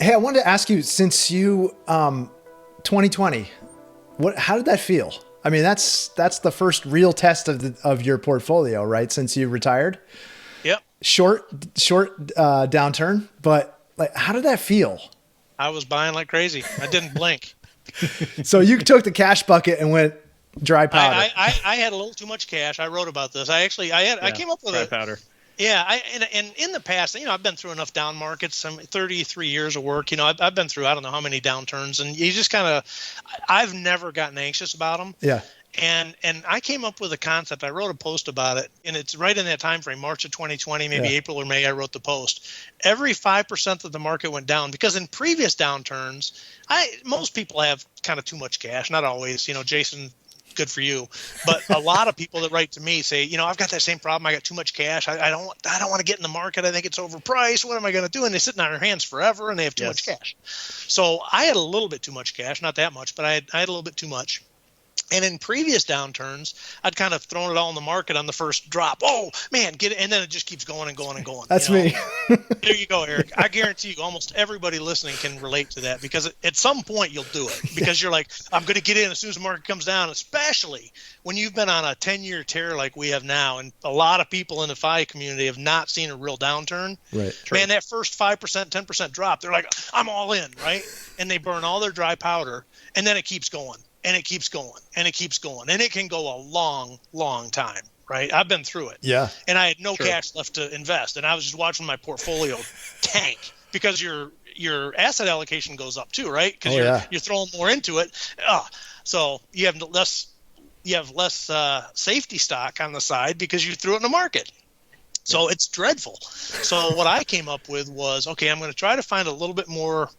Hey, I wanted to ask you, since you 2020, how did that feel? I mean, that's the first real test of your portfolio, right? Since you retired. Yep. Short downturn, but like, how did that feel? I was buying like crazy. I didn't blink. So you took the cash bucket and went dry powder. I had a little too much cash. I wrote about this. I Yeah, came up with dry powder. yeah. And in the past, I've been through enough down markets. 33 years of work. I've been through I don't know how many downturns, and you just kind of, I've never gotten anxious about them. Yeah. And I came up with a concept. I wrote a post about it, and it's right in that time frame, March of 2020, maybe Yeah. April or May. I wrote the post. Every 5% that the market went down, because in previous downturns, most people have kind of too much cash. Not always, Jason. Good for you, but a lot of people that write to me say, I've got that same problem. I got too much cash. I don't want to get in the market. I think it's overpriced. What am I going to do? And they're sitting on their hands forever, and they have too much cash. So I had a little bit too much cash, not that much, but I had a little bit too much. And in previous downturns, I'd kind of thrown it all in the market on the first drop. Oh man, get it, and then it just keeps going and going and going. That's me. There you go, Eric. I guarantee you, almost everybody listening can relate to that, because at some point you'll do it, because you're like, I'm going to get in as soon as the market comes down. Especially when you've been on a 10-year tear like we have now, and a lot of people in the FI community have not seen a real downturn. Right. Man, that first 5%, 10% drop, they're like, I'm all in, right? And they burn all their dry powder, and then it keeps going. And it keeps going, and it keeps going, and it can go a long, long time, right? I've been through it. Yeah. And I had no cash left to invest, and I was just watching my portfolio tank, because your asset allocation goes up too, right? Because you're throwing more into it. So you have less safety stock on the side because you threw it in the market. So it's dreadful. So what I came up with was, okay, I'm going to try to find a little bit more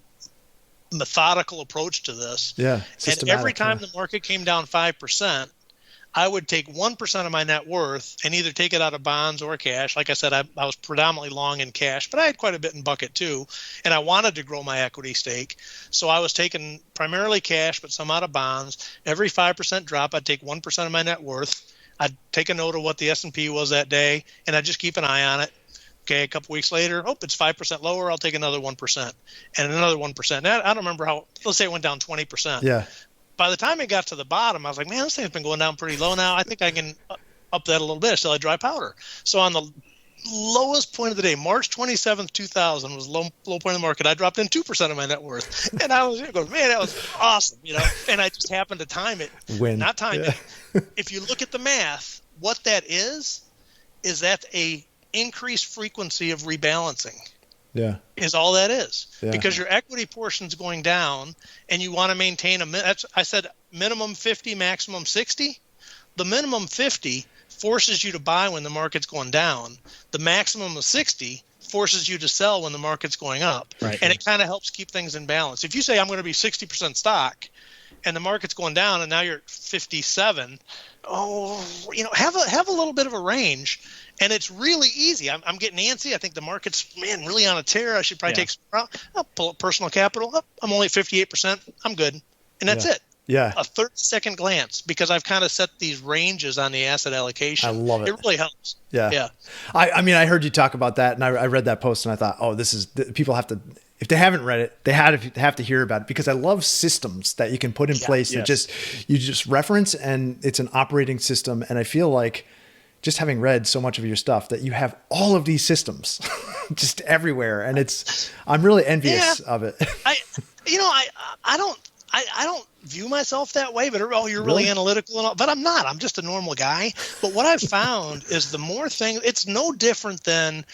methodical approach to this. Yeah. And every time the market came down 5%, I would take 1% of my net worth and either take it out of bonds or cash. Like I said, I was predominantly long in cash, but I had quite a bit in bucket too. And I wanted to grow my equity stake. So I was taking primarily cash, but some out of bonds. Every 5% drop, I'd take 1% of my net worth. I'd take a note of what the S&P was that day, and I'd just keep an eye on it. Okay, a couple weeks later, it's 5% lower. I'll take another 1% and another 1%. Now, I don't remember how. Let's say it went down 20%. Yeah. By the time it got to the bottom, I was like, man, this thing's been going down pretty low now. I think I can up that a little bit. I still had dry powder. So on the lowest point of the day, March 27th, 2000 was low point of the market. I dropped in 2% of my net worth, and I was going, man, that was awesome, And I just happened to time it. Not time it. If you look at the math, what that is that a increased frequency of rebalancing. Yeah. Is all that is. Yeah. Because your equity portion is going down, and you want to maintain I said minimum 50, maximum 60. The minimum 50 forces you to buy when the market's going down. The maximum of 60 forces you to sell when the market's going up. Right. And it kind of helps keep things in balance. If you say I'm going to be 60% stock and the market's going down and now you're at 57, have a little bit of a range. And it's really easy. I'm getting antsy. I think the market's, really on a tear. I should probably take some, I'll pull up personal capital. I'm only at 58%. I'm good. And that's it. Yeah. A 30-second glance, because I've kind of set these ranges on the asset allocation. I love it. It really helps. Yeah. Yeah. I heard you talk about that, and I read that post, and I thought, people have to, if they haven't read it, they have to hear about it, because I love systems that you can put in place that you just reference, and it's an operating system. And I feel like, just having read so much of your stuff, that you have all of these systems just everywhere. And I'm really envious of it. I don't view myself that way, but you're really analytical and all, but I'm not. I'm just a normal guy. But what I've found is the more things, it's no different than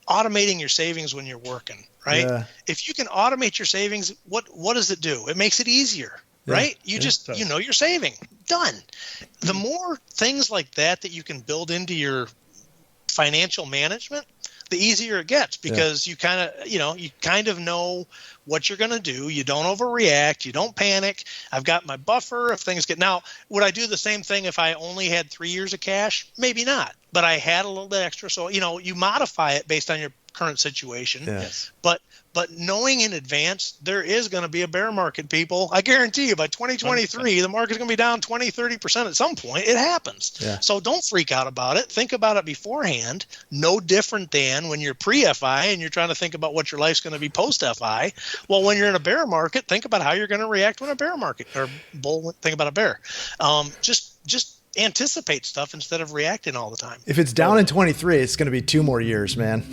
automating your savings when you're working, right? Yeah. If you can automate your savings, what does it do? It makes it easier. Right? You just, you're saving. Done. The more things like that you can build into your financial management, the easier it gets, because you kind of know what you're going to do. You don't overreact. You don't panic. I've got my buffer if things get. Now, would I do the same thing if I only had 3 years of cash? Maybe not. But I had a little bit extra. So, you modify it based on your current situation. Yes. But knowing in advance there is going to be a bear market, people, I guarantee you by 2023 the market's going to be down 20-30% at some point. It happens. Yeah. So don't freak out about it. Think about it beforehand. No different than when you're pre-FI and you're trying to think about what your life's going to be post-FI. Well, when you're in a bear market, think about how you're going to react when a bear market, or bull, think about a bear. Just anticipate stuff instead of reacting all the time. If it's down in 23, it's going to be 2 more years, man.